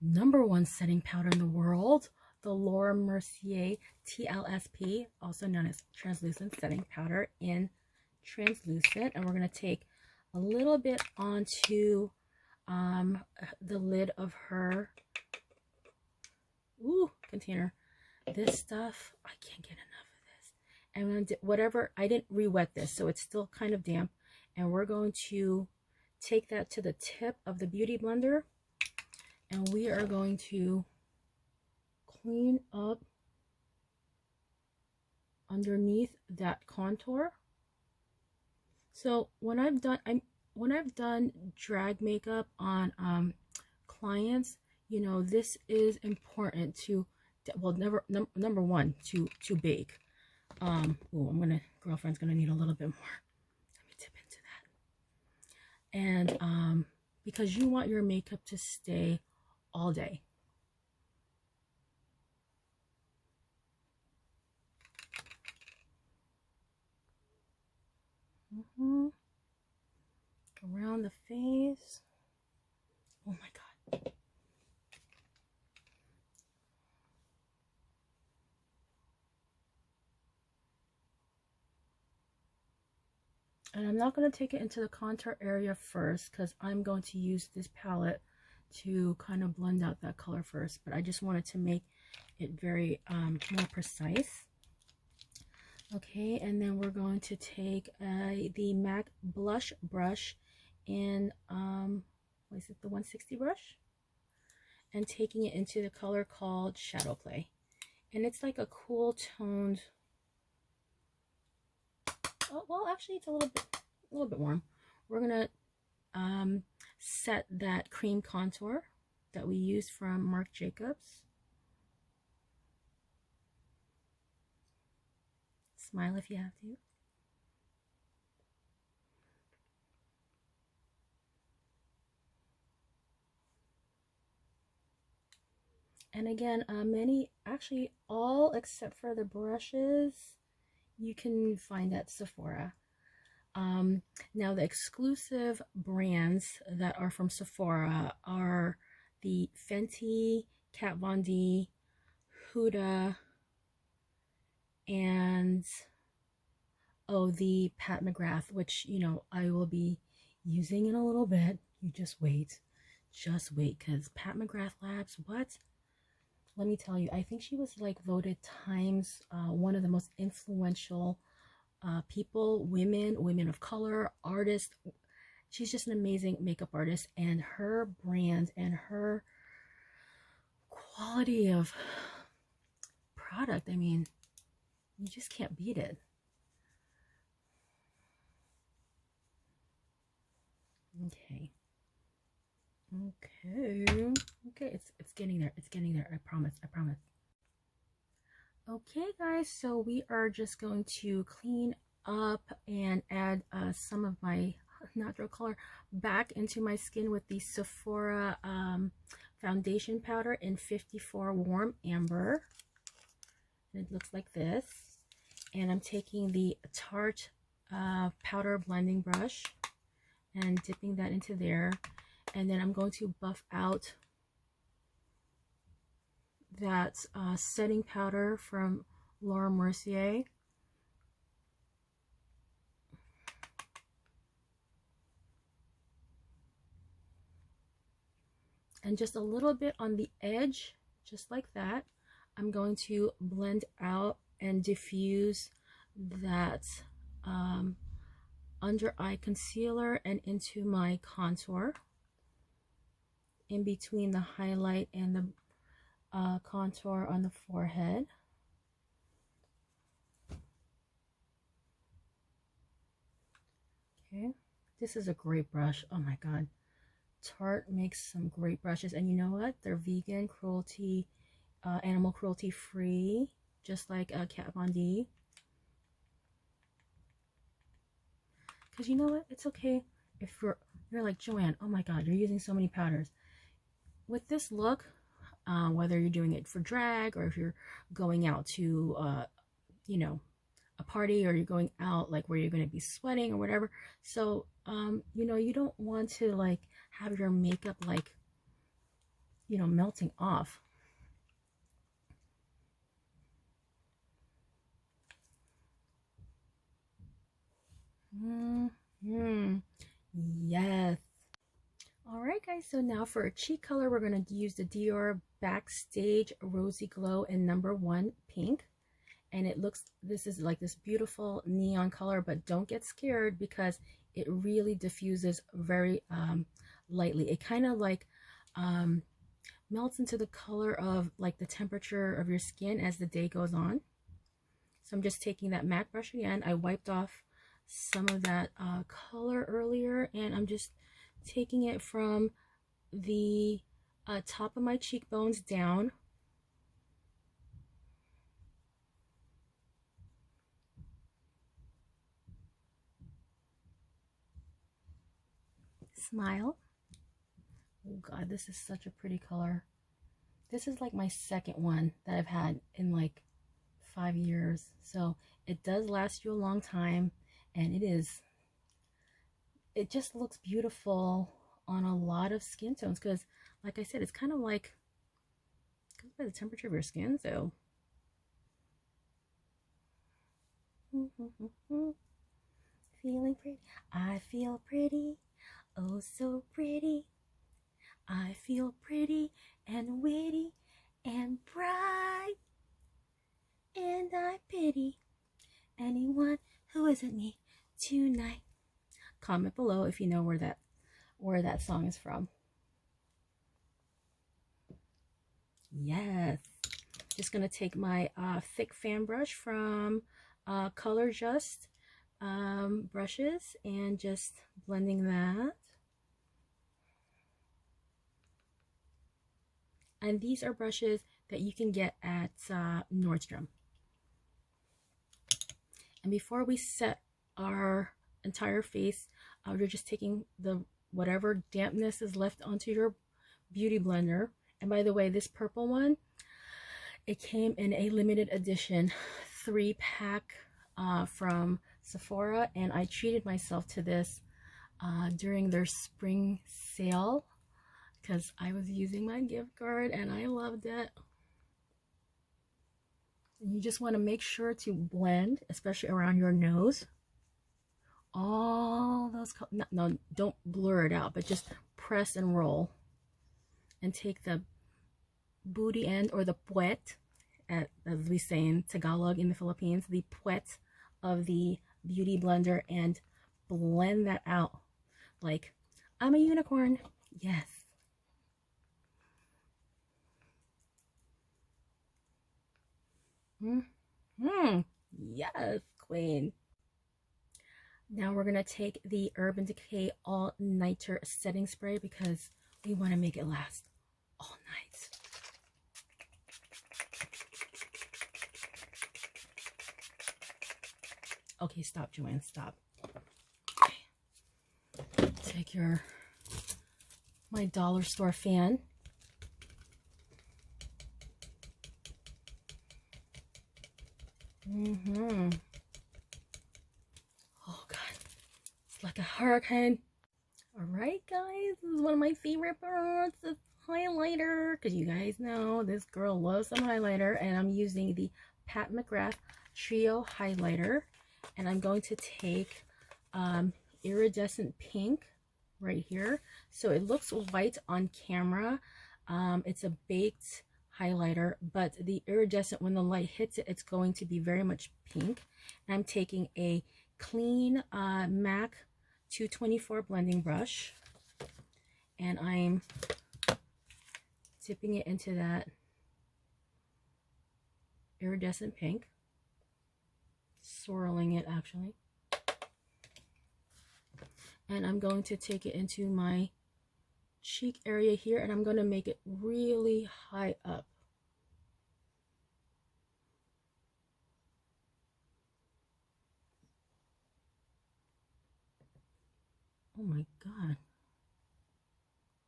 #1 setting powder in the world, the Laura Mercier TLSP, also known as translucent setting powder in translucent, and we're going to take a little bit onto the lid of her container. This stuff, I can't get enough of this. And I'm going to whatever, I didn't re-wet this, so it's still kind of damp, and we're going to take that to the tip of the beauty blender, and we are going to clean up underneath that contour. So when I've done drag makeup on clients, this is important to, well, number one, to bake. Girlfriend's gonna need a little bit more. Let me tip into that. And because you want your makeup to stay all day. Around the face. Oh my God. And I'm not going to take it into the contour area first, because I'm going to use this palette to kind of blend out that color first, but I just wanted to make it very more precise. Okay, and then we're going to take the MAC blush brush in what is it, the 160 brush, and taking it into the color called Shadow Play, and it's like a cool toned, well, actually it's a little bit warm. We're gonna set that cream contour that we used from Marc Jacobs. Smile if you have to. And again, actually all except for the brushes, you can find at Sephora. Now the exclusive brands that are from Sephora are the Fenty, Kat Von D, Huda, and the Pat McGrath, which I will be using in a little bit. You just wait, because Pat McGrath Labs, what? Let me tell you, I think she was like voted Times one of the most influential people, women of color, artists. She's just an amazing makeup artist, and her brand and her quality of product, I mean, you just can't beat it. Okay, it's getting there, I promise. Okay guys, so we are just going to clean up and add some of my natural color back into my skin with the Sephora foundation powder in 54 Warm Amber. And it looks like this. And I'm taking the Tarte powder blending brush and dipping that into there. And then I'm going to buff out that setting powder from Laura Mercier. And just a little bit on the edge, just like that, I'm going to blend out and diffuse that under eye concealer and into my contour, in between the highlight and the contour on the forehead. Okay, this is a great brush. Oh my god, Tarte makes some great brushes, and you know what? They're vegan, cruelty, animal cruelty free, just like Kat Von D. Because you know what? It's okay if you're like, Joanne, oh my god, you're using so many powders. With this look, whether you're doing it for drag or if you're going out to, you know, a party, or you're going out like where you're going to be sweating or whatever. So, you know, you don't want to like have your makeup like, you know, melting off. Yes. All right, guys. So now for a cheek color, we're going to use the Dior Backstage Rosy Glow in #1 Pink. And it looks, this is like this beautiful neon color, but don't get scared because it really diffuses very lightly. It kind of like melts into the color of like the temperature of your skin as the day goes on. So I'm just taking that MAC brush again. I wiped off some of that color earlier, and I'm just taking it from the top of my cheekbones down. Smile. Oh god, this is such a pretty color. This is like my second one that I've had in like 5 years. So it does last you a long time, and it just looks beautiful on a lot of skin tones, because like I said, it's kind of like goes by the temperature of your skin. So feeling pretty. I feel pretty. Oh, so pretty. I feel pretty and witty and bright, and I pity anyone who isn't me tonight. Comment below if you know where that song is from. Yes. Just gonna take my thick fan brush from Color Just brushes and just blending that. And these are brushes that you can get at Nordstrom. And before we set our entire face, you're just taking the whatever dampness is left onto your beauty blender. And by the way, this purple one, it came in a limited edition 3-pack from Sephora, and I treated myself to this during their spring sale because I was using my gift card and I loved it. And you just want to make sure to blend, especially around your nose, all those no, don't blur it out, but just press and roll, and take the booty end, or the puwet, as we say in Tagalog in the Philippines, the puwet of the beauty blender, and blend that out like I'm a unicorn. Yes. Yes, queen. Now we're gonna take the Urban Decay All Nighter setting spray because we want to make it last all night. Okay, stop, Joanne, stop. Okay. take my dollar store fan. Oh God, it's like a hurricane. All right, guys, this is one of my favorite parts, the highlighter, because you guys know this girl loves some highlighter, and I'm using the Pat McGrath Trio highlighter, and I'm going to take iridescent pink right here. So it looks white on camera. It's a baked highlighter, but the iridescent, when the light hits it, it's going to be very much pink. And I'm taking a clean MAC 224 blending brush, and I'm dipping it into that iridescent pink, swirling it actually, and I'm going to take it into my cheek area here, and I'm going to make it really high up. Oh my God.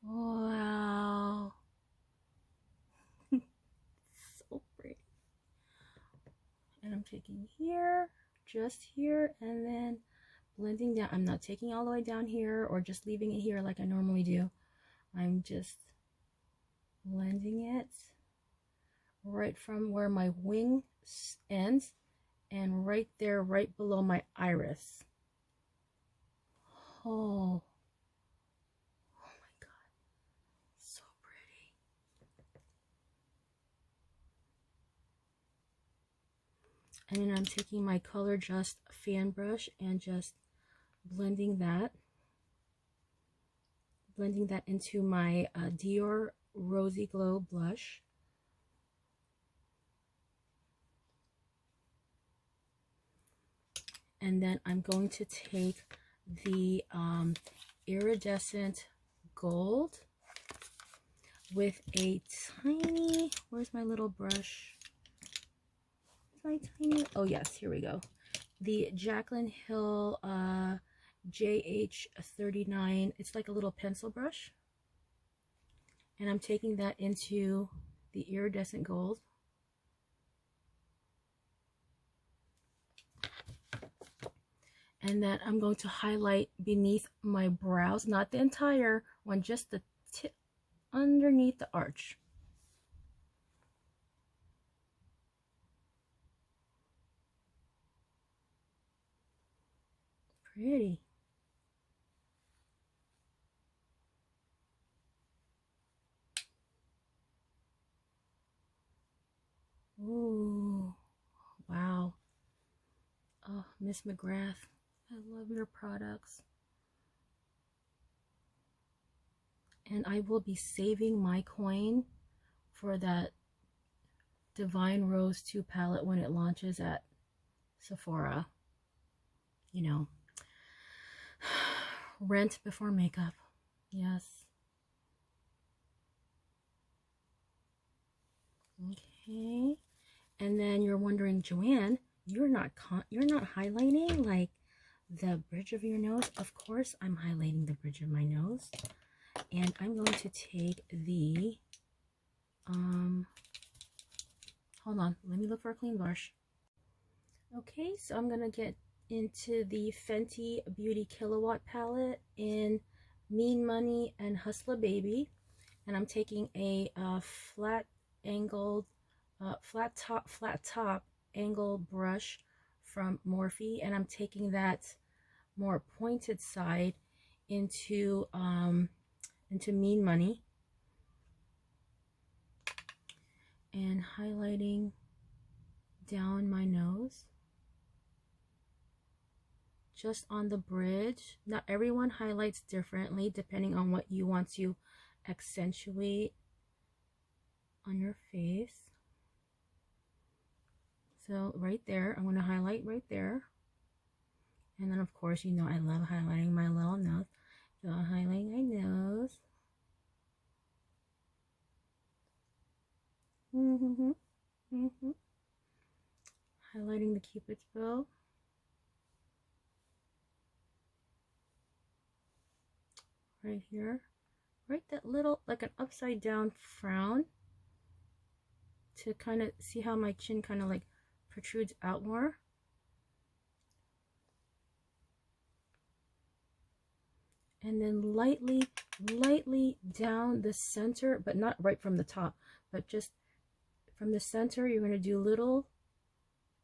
Wow. So pretty. And I'm taking here, just here, and then blending down. I'm not taking all the way down here or just leaving it here like I normally do. I'm just blending it right from where my wing ends and right there, right below my iris. Oh, oh my God, so pretty. And then I'm taking my Color Just fan brush and just blending that into my Dior Rosy Glow blush. And then I'm going to take the iridescent gold with a tiny, where's my little brush? My tiny, oh yes, here we go. The Jaclyn Hill JH39. It's like a little pencil brush. And I'm taking that into the iridescent gold. And then I'm going to highlight beneath my brows, not the entire one, just the tip underneath the arch. Pretty. Ooh, wow. Oh, Miss McGrath, I love your products. And I will be saving my coin for that Divine Rose 2 palette when it launches at Sephora. You know, rent before makeup. Yes. Okay. And then you're wondering, Joanne, you're not highlighting like the bridge of your nose. Of course I'm highlighting the bridge of my nose. And I'm going to take the hold on, let me look for a clean brush. Okay, so I'm gonna get into the Fenty Beauty Kilowatt palette in Mean Money and Hustler Baby, and I'm taking a flat top angle brush from Morphe, and I'm taking that more pointed side into Mean Money and highlighting down my nose, just on the bridge. Now everyone highlights differently depending on what you want to accentuate on your face. So right there, I'm going to highlight right there. And then of course, you know I love highlighting my little nose. So I'm highlighting my nose. Highlighting the Cupid's bow. right here, right, that little, like an upside down frown, to kind of see how my chin kind of like protrudes out more. And then lightly down the center, but not right from the top, but just from the center. You're going to do little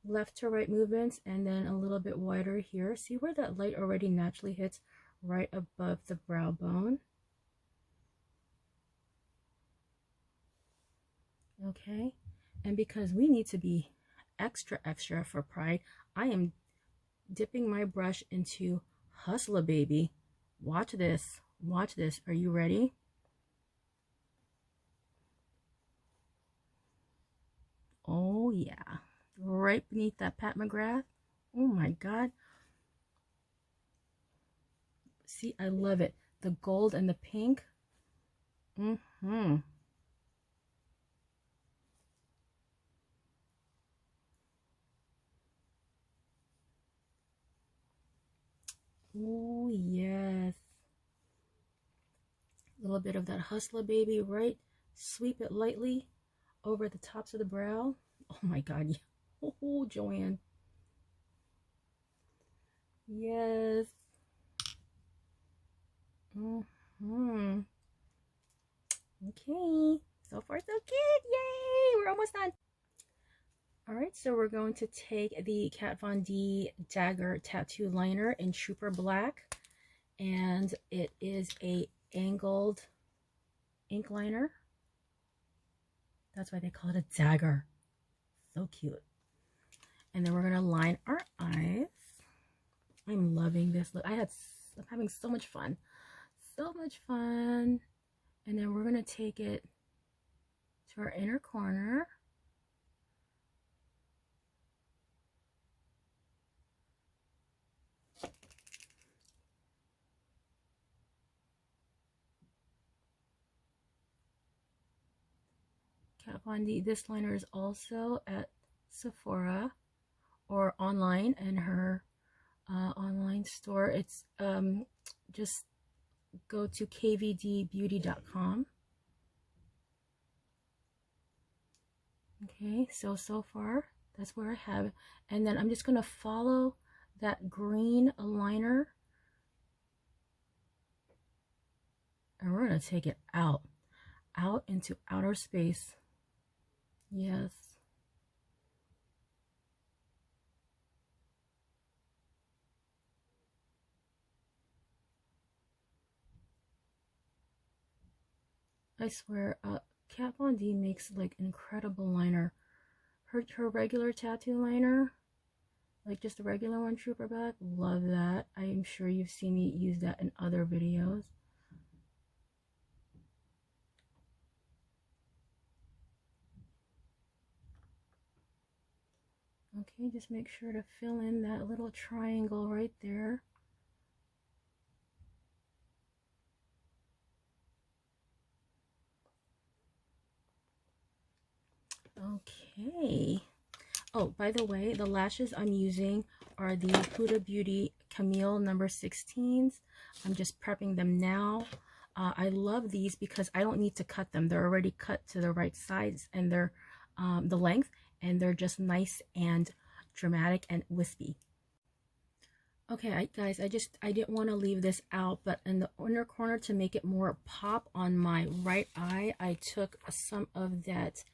left to right movements, and then a little bit wider here. See where that light already naturally hits right above the brow bone. Okay, and because we need to be extra for Pride, I am dipping my brush into Hustler Baby. Watch this, watch this. Are you ready? Oh yeah, right beneath that Pat McGrath. Oh my God. See, I love it. The gold and the pink. Mm-hmm. Oh yes. A little bit of that Hustler Baby, right? Sweep it lightly over the tops of the brow. Oh my God. Oh, Joanne. Yes. Mm-hmm. Okay. So far, so good. Yay! We're almost done. All right, so we're going to take the Kat Von D Dagger Tattoo Liner in Trooper Black, and it is a angled ink liner. That's why they call it a dagger. So cute. And then we're gonna line our eyes. I'm loving this look. I'm having so much fun. So much fun. And then we're gonna take it to our inner corner. Kat Von D. This liner is also at Sephora or online in her online store. It's just go to kvdbeauty.com. Okay, so far that's where I have it. And then I'm just going to follow that green liner, and we're going to take it out into outer space. Yes. I swear, Kat Von D makes like incredible liner. Her regular tattoo liner, like just a regular one, Trooper Black, love that. I am sure you've seen me use that in other videos. Okay, just make sure to fill in that little triangle right there. Okay. Oh, by the way, the lashes I'm using are the Huda Beauty Camille number 16s. I'm just prepping them now. I love these because I don't need to cut them. They're already cut to the right size, and they're the length, and they're just nice and dramatic and wispy. Okay, guys, I didn't want to leave this out, but in the inner corner, to make it more pop on my right eye, I took some of that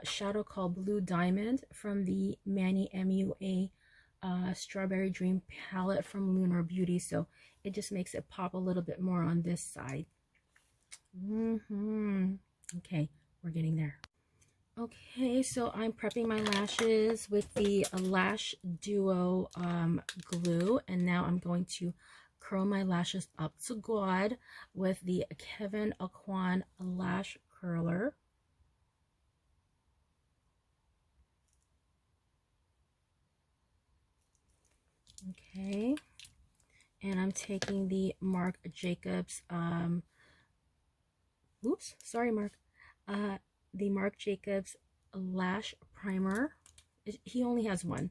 shadow called Blue Diamond from the Manny MUA Strawberry Dream palette from Lunar Beauty. So it just makes it pop a little bit more on this side. Okay, we're getting there. Okay, so I'm prepping my lashes with the Lash Duo glue, and now I'm going to curl my lashes up to God with the Kevyn Aucoin lash curler. Okay, and I'm taking the Marc Jacobs oops, sorry Marc, the Marc Jacobs lash primer. He only has one,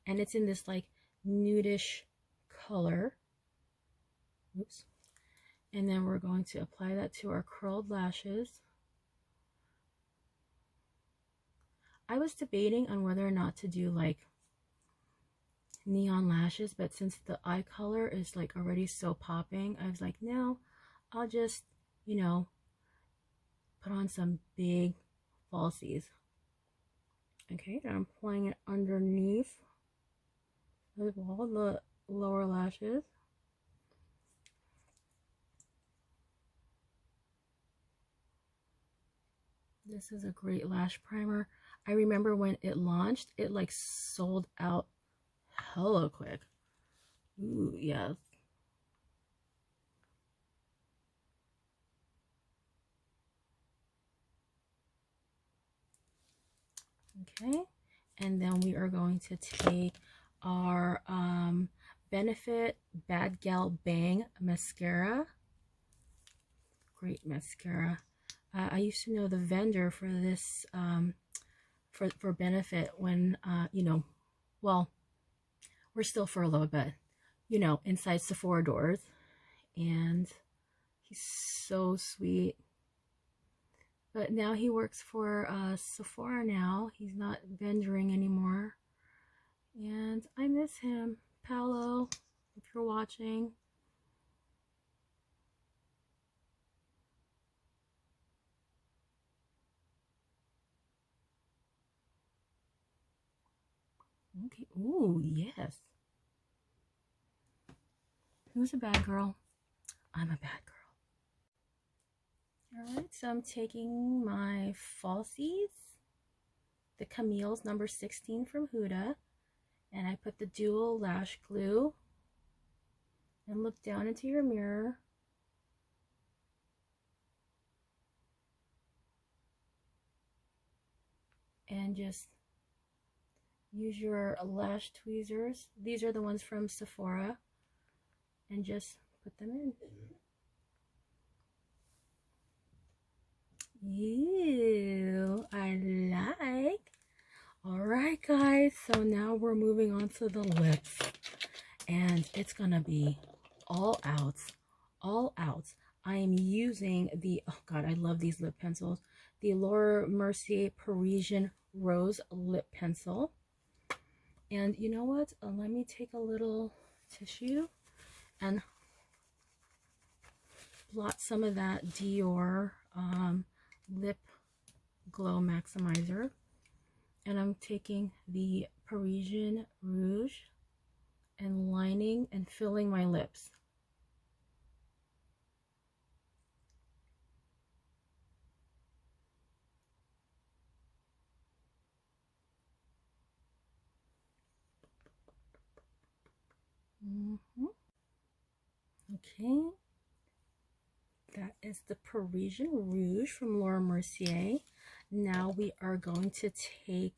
and it's in this like nudish color. Oops. And then we're going to apply that to our curled lashes. I was debating on whether or not to do like neon lashes, but since the eye color is like already so popping, I was like, no, I'll just, you know, put on some big falsies. Okay, now I'm applying it underneath all the lower lashes. This is a great lash primer. I remember when it launched, it like sold out hella quick. Ooh, yes. Okay, and then we are going to take our Benefit Bad Gal Bang mascara. Great mascara. I used to know the vendor for this for Benefit when you know, well, we're still furloughed, but you know, inside Sephora doors, and he's so sweet. But now he works for Sephora now. He's not vendoring anymore. And I miss him. Paolo, if you're watching. Okay. Ooh, yes. Who's a bad girl? I'm a bad girl. Alright, so I'm taking my falsies, the Camille's number 16 from Huda, and I put the dual lash glue and look down into your mirror. And just use your lash tweezers. These are the ones from Sephora. And just put them in. Ew, I like. Alright guys, so now we're moving on to the lips. And it's gonna be all out. All out. I am using the, oh god, I love these lip pencils. The Laura Mercier Parisian Rose Lip Pencil. And you know what? Let me take a little tissue and blot some of that Dior Lip Glow Maximizer. And I'm taking the Parisian Rouge and lining and filling my lips. Okay, that is the Parisian Rouge from Laura Mercier. Now we are going to take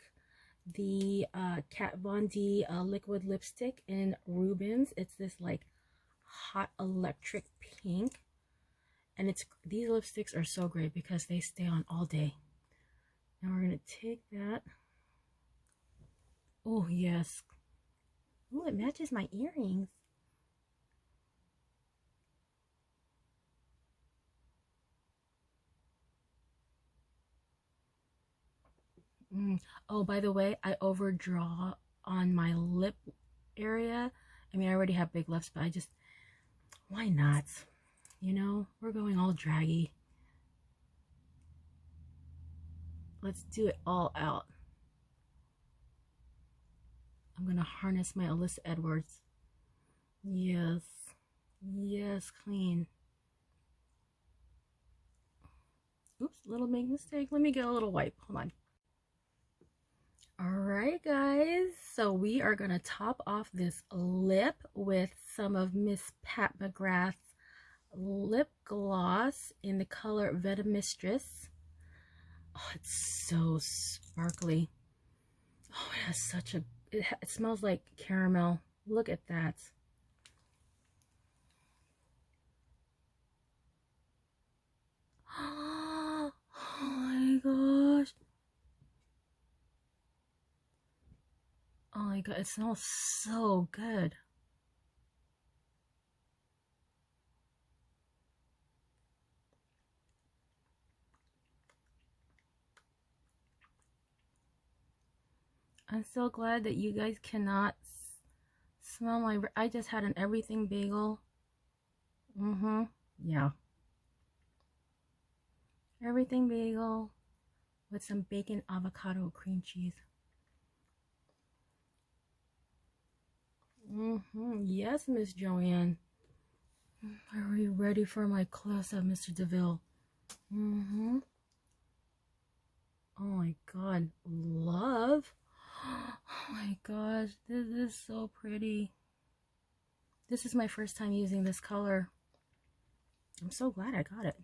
the Kat Von D liquid lipstick in Rubens. It's this like hot electric pink, and it's, these lipsticks are so great because they stay on all day. Now we're gonna take that. Oh yes. Oh, it matches my earrings. Oh, by the way, I overdraw on my lip area. I mean, I already have big lips, but I just, why not? You know, we're going all draggy. Let's do it all out. I'm gonna harness my Alyssa Edwards. Yes. Yes, clean. Oops, little big mistake. Let me get a little wipe. Hold on. Alright guys, so we are going to top off this lip with some of Miss Pat McGrath's lip gloss in the color Veta Mistress. Oh, it's so sparkly. Oh, it has such a, it smells like caramel. Look at that. Oh my gosh. Oh my god, it smells so good. I'm so glad that you guys cannot smell my... I just had an everything bagel. Yeah. Everything bagel with some bacon, avocado, cream cheese. Yes, Miss Joanne. Are we ready for my close-up, Mr. DeVille? Oh my god, love. Oh my gosh, this is so pretty. This is my first time using this color. I'm so glad I got it.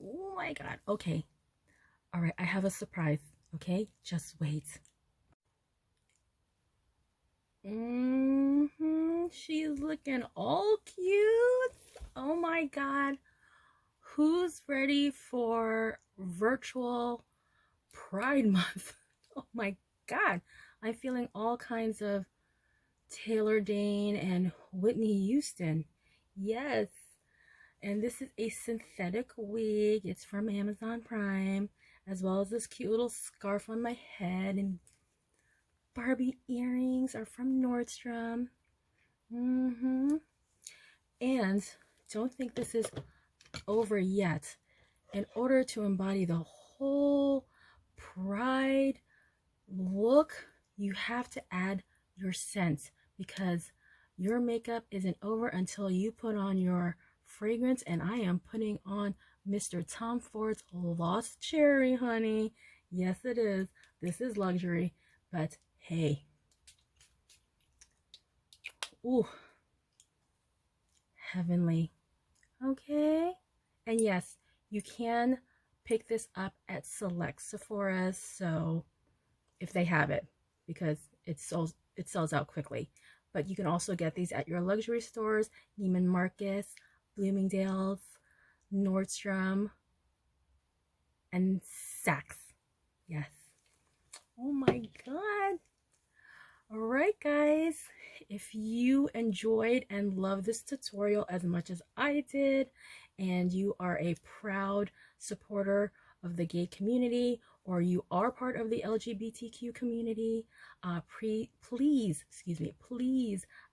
Oh my god. Okay. All right, I have a surprise. Okay, just wait. She's looking all cute. Oh my god. Who's ready for virtual Pride Month? Oh my god. I'm feeling all kinds of Taylor Dane and Whitney Houston. Yes. And this is a synthetic wig. It's from Amazon Prime, as well as this cute little scarf on my head, and Barbie earrings are from Nordstrom. And don't think this is over yet. In order to embody the whole Pride look, you have to add your scent, because your makeup isn't over until you put on your fragrance. And I am putting on Mr. Tom Ford's Lost Cherry, honey. Yes, it is. This is luxury, but hey. Ooh, heavenly. Okay. And yes, you can pick this up at select Sephora's, so if they have it, because it sells out quickly. But you can also get these at your luxury stores: Neiman Marcus, Bloomingdale's, Nordstrom, and Saks. Yes. Oh my god. All right, guys, if you enjoyed and loved this tutorial as much as I did, and you are a proud supporter of the gay community, or you are part of the LGBTQ community, please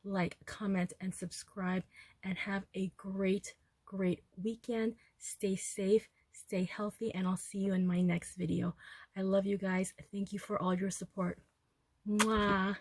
like, comment, and subscribe, and have a great weekend. Stay safe, stay healthy, and I'll see you in my next video. I love you guys. Thank you for all your support. Mwah.